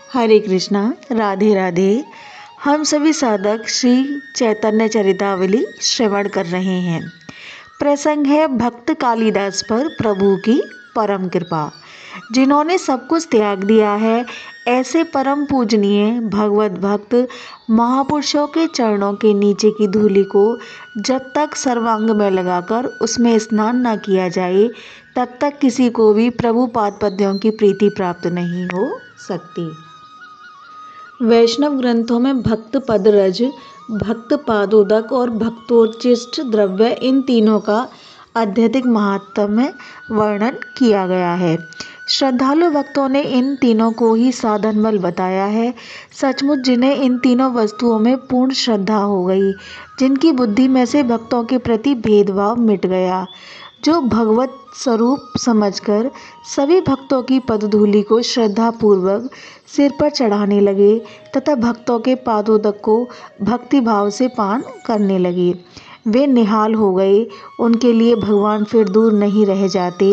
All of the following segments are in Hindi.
हरे कृष्णा, राधे राधे। हम सभी साधक श्री चैतन्य चरितावली श्रवण कर रहे हैं। प्रसंग है भक्त कालिदास पर प्रभु की परम कृपा। जिन्होंने सब कुछ त्याग दिया है, ऐसे परम पूजनीय भगवत भक्त महापुरुषों के चरणों के नीचे की धूलि को जब तक सर्वांग में लगाकर उसमें स्नान न किया जाए, तब तक किसी को भी प्रभु पाद पद्यों की प्रीति प्राप्त नहीं हो सकती। वैष्णव ग्रंथों में भक्त पदरज, भक्त पादोदक और भक्तोच्चिष्ट द्रव्य, इन तीनों का अत्यधिक महात्म्य वर्णन किया गया है। श्रद्धालु भक्तों ने इन तीनों को ही साधन बल बताया है। सचमुच जिन्हें इन तीनों वस्तुओं में पूर्ण श्रद्धा हो गई, जिनकी बुद्धि में से भक्तों के प्रति भेदभाव मिट गया, जो भगवत स्वरूप समझकर सभी भक्तों की पदधूलि को श्रद्धापूर्वक सिर पर चढ़ाने लगे तथा भक्तों के पादोदक को भक्ति भाव से पान करने लगे, वे निहाल हो गए। उनके लिए भगवान फिर दूर नहीं रह जाते।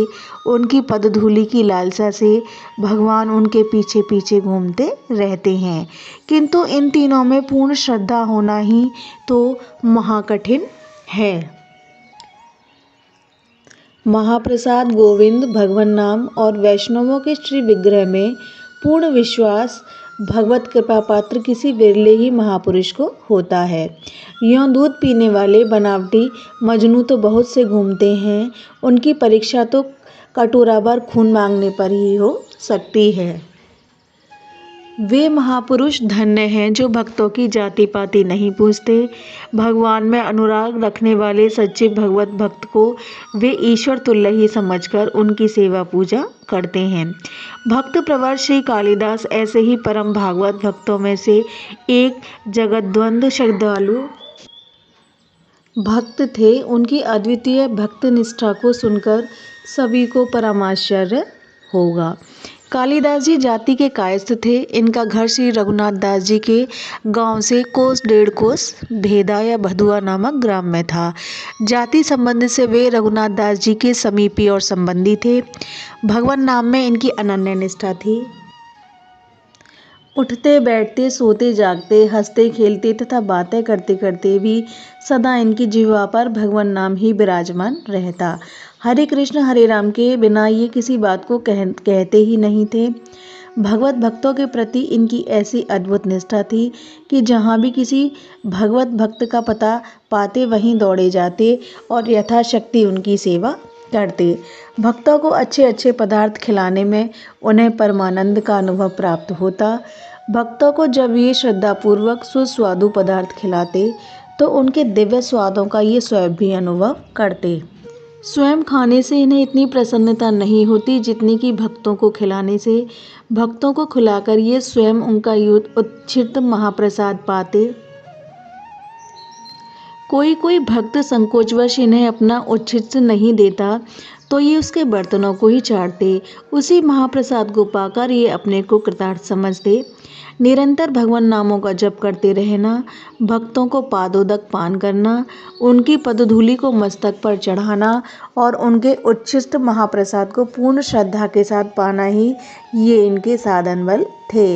उनकी पदधूलि की लालसा से भगवान उनके पीछे पीछे घूमते रहते हैं। किंतु इन तीनों में पूर्ण श्रद्धा होना ही तो महाकठिन है। महाप्रसाद, गोविंद, भगवान नाम और वैष्णवों के श्री विग्रह में पूर्ण विश्वास भगवत कृपा पात्र किसी विरले ही महापुरुष को होता है। यों दूध पीने वाले बनावटी मजनू तो बहुत से घूमते हैं, उनकी परीक्षा तो कटोरा भर खून मांगने पर ही हो सकती है। वे महापुरुष धन्य हैं जो भक्तों की जाति पाति नहीं पूछते। भगवान में अनुराग रखने वाले सच्चे भगवत भक्त को वे ईश्वर तुल्य ही समझकर उनकी सेवा पूजा करते हैं। भक्त प्रवर श्री कालिदास ऐसे ही परम भागवत भक्तों में से एक जगद्वंद श्रद्धालु भक्त थे। उनकी अद्वितीय भक्त निष्ठा को सुनकर सभी को परम आश्चर्य होगा। कालिदास जी जाति के कायस्थ थे। इनका घर श्री रघुनाथ दास जी के गांव से कोस 1.5 कोस भेदा या भदुआ नामक ग्राम में था। जाति संबंध से वे रघुनाथ दास जी के समीपी और संबंधी थे। भगवान नाम में इनकी अनन्य निष्ठा थी। उठते बैठते, सोते जागते, हंसते खेलते तथा बातें करते करते भी सदा इनकी जिह्वा पर भगवान नाम ही विराजमान रहता। हरे कृष्ण हरे राम के बिना ये किसी बात को कहते ही नहीं थे। भगवत भक्तों के प्रति इनकी ऐसी अद्भुत निष्ठा थी कि जहाँ भी किसी भगवत भक्त का पता पाते वहीं दौड़े जाते और यथाशक्ति उनकी सेवा करते। भक्तों को अच्छे अच्छे पदार्थ खिलाने में उन्हें परमानंद का अनुभव प्राप्त होता। भक्तों को जब ये श्रद्धापूर्वक सुस्वादु पदार्थ खिलाते तो उनके दिव्य स्वादों का ये स्वयं भी अनुभव करते। स्वयं खाने से इन्हें इतनी प्रसन्नता नहीं होती जितनी कि भक्तों को खिलाने से। भक्तों को खिलाकर ये स्वयं उनका उच्छिष्ट महाप्रसाद पाते। कोई कोई भक्त संकोचवश इन्हें अपना उच्छिष्ट नहीं देता तो ये उसके बर्तनों को ही चाटते। उसी महाप्रसाद को पाकर ये अपने को कृतार्थ समझते। निरंतर भगवान नामों का जप करते रहना, भक्तों को पादोदक पान करना, उनकी पदधूलि को मस्तक पर चढ़ाना और उनके उच्छिष्ट महाप्रसाद को पूर्ण श्रद्धा के साथ पाना ही ये इनके साधन बल थे।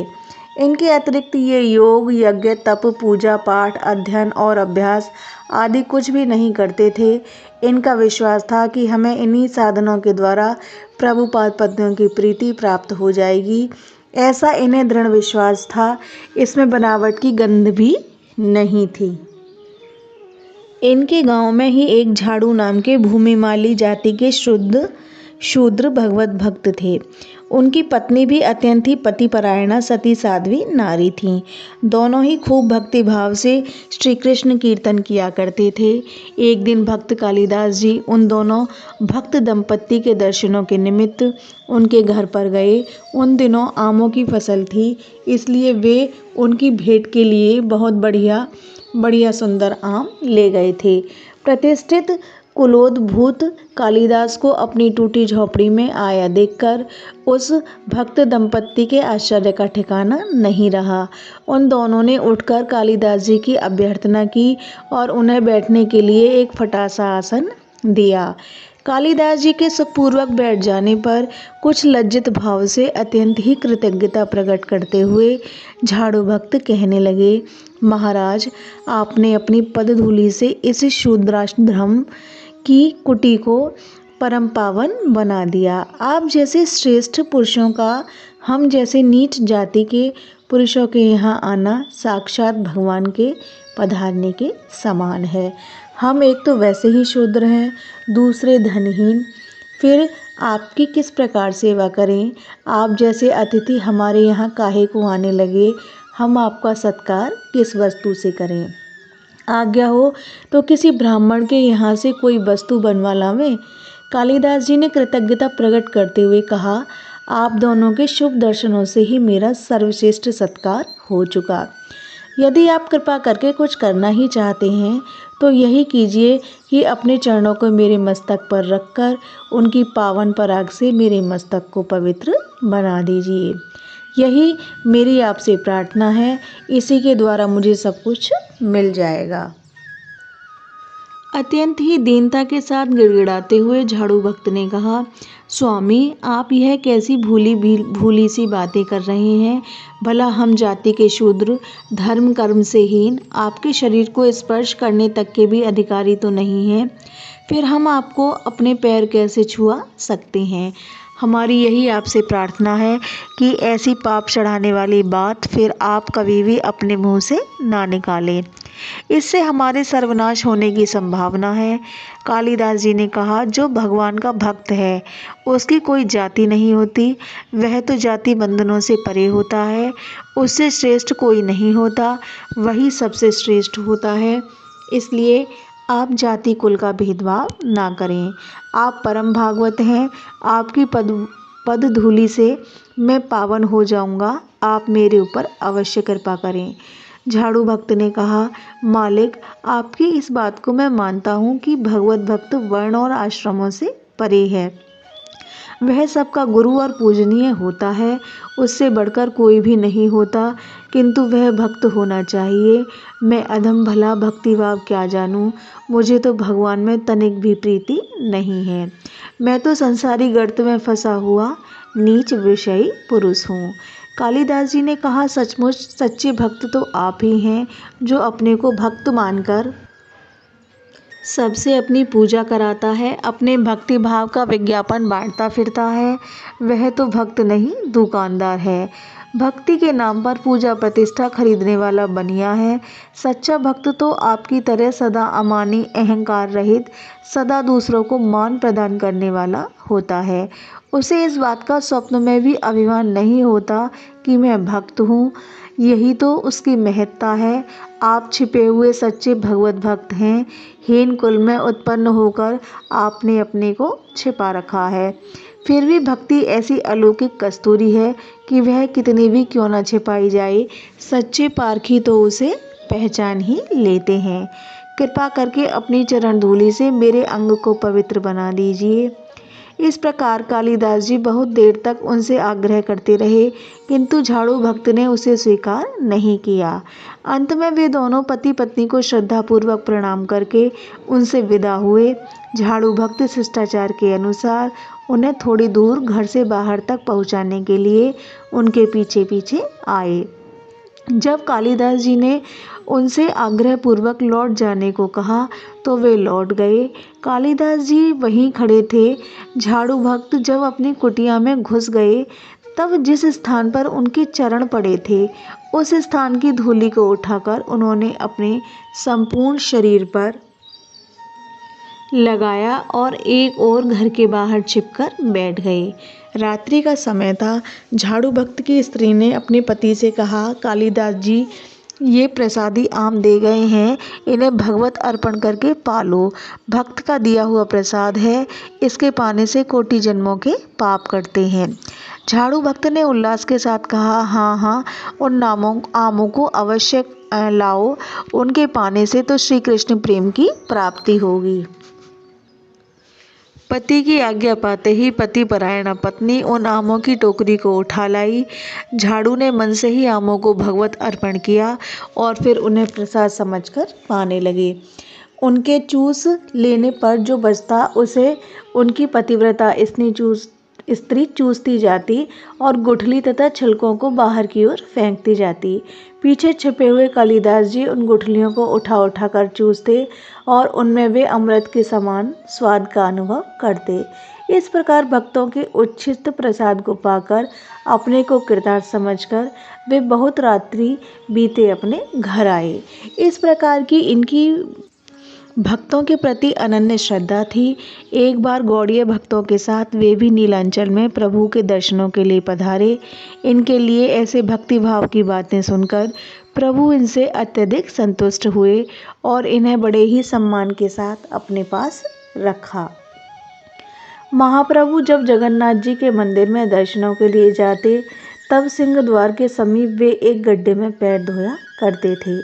इनके अतिरिक्त ये योग, यज्ञ, तप, पूजा पाठ, अध्ययन और अभ्यास आदि कुछ भी नहीं करते थे। इनका विश्वास था कि हमें इन्हीं साधनों के द्वारा प्रभु पाद पद्यों की प्रीति प्राप्त हो जाएगी। ऐसा इन्हें दृढ़ विश्वास था। इसमें बनावट की गंध भी नहीं थी। इनके गांव में ही एक झाड़ू नाम के भूमिमाली जाति के शुद्ध शूद्र भगवत भक्त थे। उनकी पत्नी भी अत्यंत ही पतिपरायणा सती साध्वी नारी थीं। दोनों ही खूब भक्ति भाव से श्री कृष्ण कीर्तन किया करते थे। एक दिन भक्त कालिदास जी उन दोनों भक्त दंपत्ति के दर्शनों के निमित्त उनके घर पर गए। उन दिनों आमों की फसल थी, इसलिए वे उनकी भेंट के लिए बहुत बढ़िया सुंदर आम ले गए थे। प्रतिष्ठित कुलोद्भूत कालिदास को अपनी टूटी झोपड़ी में आया देखकर उस भक्त दंपत्ति के आश्चर्य का ठिकाना नहीं रहा। उन दोनों ने उठकर कालिदास जी की अभ्यर्थना की और उन्हें बैठने के लिए एक फटा सा आसन दिया। कालिदास जी के सपूर्वक बैठ जाने पर कुछ लज्जित भाव से अत्यंत ही कृतज्ञता प्रकट करते हुए झाड़ू भक्त कहने लगे, महाराज, आपने अपनी पदधूलि से इस शूद्राश्रम की कुटी को परम पावन बना दिया। आप जैसे श्रेष्ठ पुरुषों का हम जैसे नीच जाति के पुरुषों के यहाँ आना साक्षात भगवान के पधारने के समान है। हम एक तो वैसे ही शूद्र हैं, दूसरे धनहीन, फिर आपकी किस प्रकार सेवा करें। आप जैसे अतिथि हमारे यहाँ काहे को आने लगे, हम आपका सत्कार किस वस्तु से करें। आज्ञा हो तो किसी ब्राह्मण के यहाँ से कोई वस्तु बनवा लावें। कालिदास जी ने कृतज्ञता प्रकट करते हुए कहा, आप दोनों के शुभ दर्शनों से ही मेरा सर्वश्रेष्ठ सत्कार हो चुका। यदि आप कृपा करके कुछ करना ही चाहते हैं तो यही कीजिए कि अपने चरणों को मेरे मस्तक पर रखकर उनकी पावन पराग से मेरे मस्तक को पवित्र बना दीजिए। यही मेरी आपसे प्रार्थना है, इसी के द्वारा मुझे सब कुछ मिल जाएगा। अत्यंत ही दीनता के साथ गिड़गिड़ाते हुए झाड़ू भक्त ने कहा, स्वामी, आप यह कैसी भूली सी बातें कर रहे हैं। भला हम जाति के शूद्र, धर्म कर्म से हीन, आपके शरीर को स्पर्श करने तक के भी अधिकारी तो नहीं हैं। फिर हम आपको अपने पैर कैसे छुआ सकते हैं। हमारी यही आपसे प्रार्थना है कि ऐसी पाप चढ़ाने वाली बात फिर आप कभी भी अपने मुंह से ना निकालें। इससे हमारे सर्वनाश होने की संभावना है। कालिदास जी ने कहा, जो भगवान का भक्त है उसकी कोई जाति नहीं होती, वह तो जाति बंधनों से परे होता है। उससे श्रेष्ठ कोई नहीं होता, वही सबसे श्रेष्ठ होता है। इसलिए आप जाति कुल का भेदभाव ना करें। आप परम भागवत हैं, आपकी पद धूलि से मैं पावन हो जाऊंगा। आप मेरे ऊपर अवश्य कृपा करें। झाड़ू भक्त ने कहा, मालिक, आपकी इस बात को मैं मानता हूँ कि भगवत भक्त वर्ण और आश्रमों से परे है। वह सबका गुरु और पूजनीय होता है, उससे बढ़कर कोई भी नहीं होता, किंतु वह भक्त होना चाहिए। मैं अधम भला भक्तिभाव क्या जानूं, मुझे तो भगवान में तनिक भी प्रीति नहीं है। मैं तो संसारी गर्त में फंसा हुआ नीच विषयी पुरुष हूँ। कालिदास जी ने कहा, सचमुच सच्चे भक्त तो आप ही हैं, जो अपने को भक्त मानकर सबसे अपनी पूजा कराता है, अपने भक्ति भाव का विज्ञापन बांटता फिरता है। वह तो भक्त नहीं, दुकानदार है। भक्ति के नाम पर पूजा प्रतिष्ठा खरीदने वाला बनिया है। सच्चा भक्त तो आपकी तरह सदा अमानी, अहंकार रहित, सदा दूसरों को मान प्रदान करने वाला होता है। उसे इस बात का स्वप्न में भी अभिमान नहीं होता कि मैं भक्त हूँ। यही तो उसकी महत्ता है। आप छिपे हुए सच्चे भगवत भक्त हैं। हीन कुल में उत्पन्न होकर आपने अपने को छिपा रखा है। फिर भी भक्ति ऐसी अलौकिक कस्तूरी है कि वह कितनी भी क्यों न छिपाई जाए, सच्चे पारखी तो उसे पहचान ही लेते हैं। कृपा करके अपनी चरण धूलि से मेरे अंग को पवित्र बना दीजिए। इस प्रकार कालिदास जी बहुत देर तक उनसे आग्रह करते रहे, किंतु झाड़ू भक्त ने उसे स्वीकार नहीं किया। अंत में वे दोनों पति पत्नी को श्रद्धापूर्वक प्रणाम करके उनसे विदा हुए। झाड़ू भक्त शिष्टाचार के अनुसार उन्हें थोड़ी दूर घर से बाहर तक पहुंचाने के लिए उनके पीछे पीछे आए। जब कालिदास जी ने उनसे आग्रहपूर्वक लौट जाने को कहा तो वे लौट गए। कालिदास जी वहीं खड़े थे। झाड़ू भक्त जब अपनी कुटिया में घुस गए तब जिस स्थान पर उनके चरण पड़े थे उस स्थान की धूलि को उठाकर उन्होंने अपने संपूर्ण शरीर पर लगाया और एक और घर के बाहर छिपकर बैठ गए। रात्रि का समय था। झाड़ू भक्त की स्त्री ने अपने पति से कहा, कालिदास जी ये प्रसादी आम दे गए हैं, इन्हें भगवत अर्पण करके पालो। भक्त का दिया हुआ प्रसाद है, इसके पाने से कोटि जन्मों के पाप कटते हैं। झाड़ू भक्त ने उल्लास के साथ कहा, हाँ हाँ, उन आमों को अवश्य लाओ, उनके पाने से तो श्री कृष्ण प्रेम की प्राप्ति होगी। पति की आज्ञा पाते ही पतिपरायणा पत्नी उन आमों की टोकरी को उठा लाई। झाड़ू ने मन से ही आमों को भगवत अर्पण किया और फिर उन्हें प्रसाद समझकर पाने लगे। उनके चूस लेने पर जो बचता उसे उनकी पतिव्रता स्त्री चूसती जाती और गुठली तथा छिलकों को बाहर की ओर फेंकती जाती। पीछे छिपे हुए कालिदास जी उन गुठलियों को उठा उठा कर चूसते और उनमें वे अमृत के समान स्वाद का अनुभव करते। इस प्रकार भक्तों के उच्छिष्ट प्रसाद को पाकर अपने को कृतार्थ समझकर वे बहुत रात्रि बीते अपने घर आए। इस प्रकार की इनकी भक्तों के प्रति अनन्य श्रद्धा थी। एक बार गौड़ीय भक्तों के साथ वे भी नीलांचल में प्रभु के दर्शनों के लिए पधारे। इनके लिए ऐसे भक्ति भाव की बातें सुनकर प्रभु इनसे अत्यधिक संतुष्ट हुए और इन्हें बड़े ही सम्मान के साथ अपने पास रखा। महाप्रभु जब जगन्नाथ जी के मंदिर में दर्शनों के लिए जाते तब सिंह द्वार के समीप वे एक गड्ढे में पैर धोया करते थे।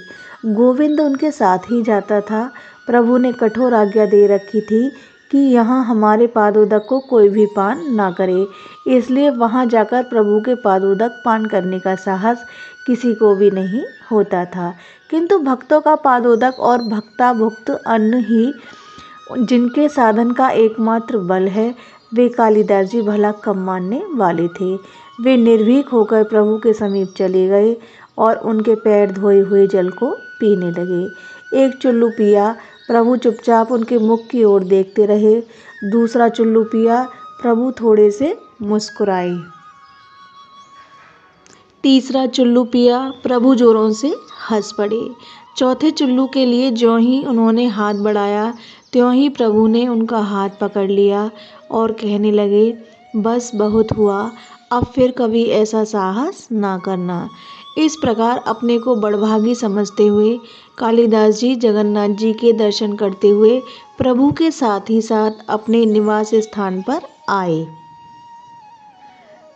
गोविंद उनके साथ ही जाता था। प्रभु ने कठोर आज्ञा दे रखी थी कि यहाँ हमारे पादोदक को कोई भी पान ना करे, इसलिए वहाँ जाकर प्रभु के पादोदक पान करने का साहस किसी को भी नहीं होता था। किंतु भक्तों का पादोदक और भक्ताभुक्त अन्न ही जिनके साधन का एकमात्र बल है, वे कालिदास जी भला कम मानने वाले थे। वे निर्भीक होकर प्रभु के समीप चले गए और उनके पैर धोए हुए जल को पीने लगे। एक चुल्लू पिया, प्रभु चुपचाप उनके मुख की ओर देखते रहे। दूसरा चुल्लू पिया, प्रभु थोड़े से मुस्कुराए। तीसरा चुल्लू पिया, प्रभु जोरों से हंस पड़े। चौथे चुल्लू के लिए ज्यों ही उन्होंने हाथ बढ़ाया त्यों ही प्रभु ने उनका हाथ पकड़ लिया और कहने लगे, बस बहुत हुआ, अब फिर कभी ऐसा साहस ना करना। इस प्रकार अपने को बड़भागी समझते हुए कालिदास जी जगन्नाथ जी के दर्शन करते हुए प्रभु के साथ ही साथ अपने निवास स्थान पर आए।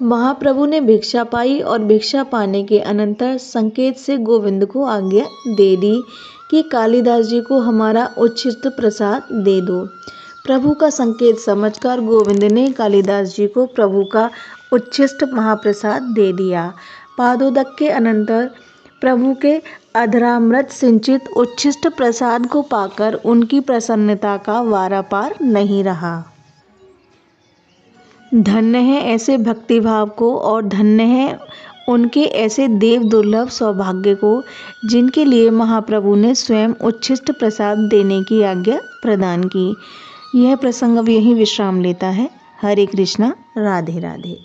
महाप्रभु ने भिक्षा पाई और भिक्षा पाने के अनंतर संकेत से गोविंद को आज्ञा दे दी कि कालिदास जी को हमारा उच्छिष्ट प्रसाद दे दो। प्रभु का संकेत समझकर गोविंद ने कालिदास जी को प्रभु का उच्छिष्ट महाप्रसाद दे दिया। पादोदक के अनंतर प्रभु के अधरामृत सिंचित उच्छिष्ट प्रसाद को पाकर उनकी प्रसन्नता का वारा पार नहीं रहा। धन्य है ऐसे भक्तिभाव को और धन्य है उनके ऐसे देव दुर्लभ सौभाग्य को जिनके लिए महाप्रभु ने स्वयं उच्छिष्ट प्रसाद देने की आज्ञा प्रदान की। यह प्रसंग अब यहीं विश्राम लेता है। हरे कृष्णा, राधे राधे।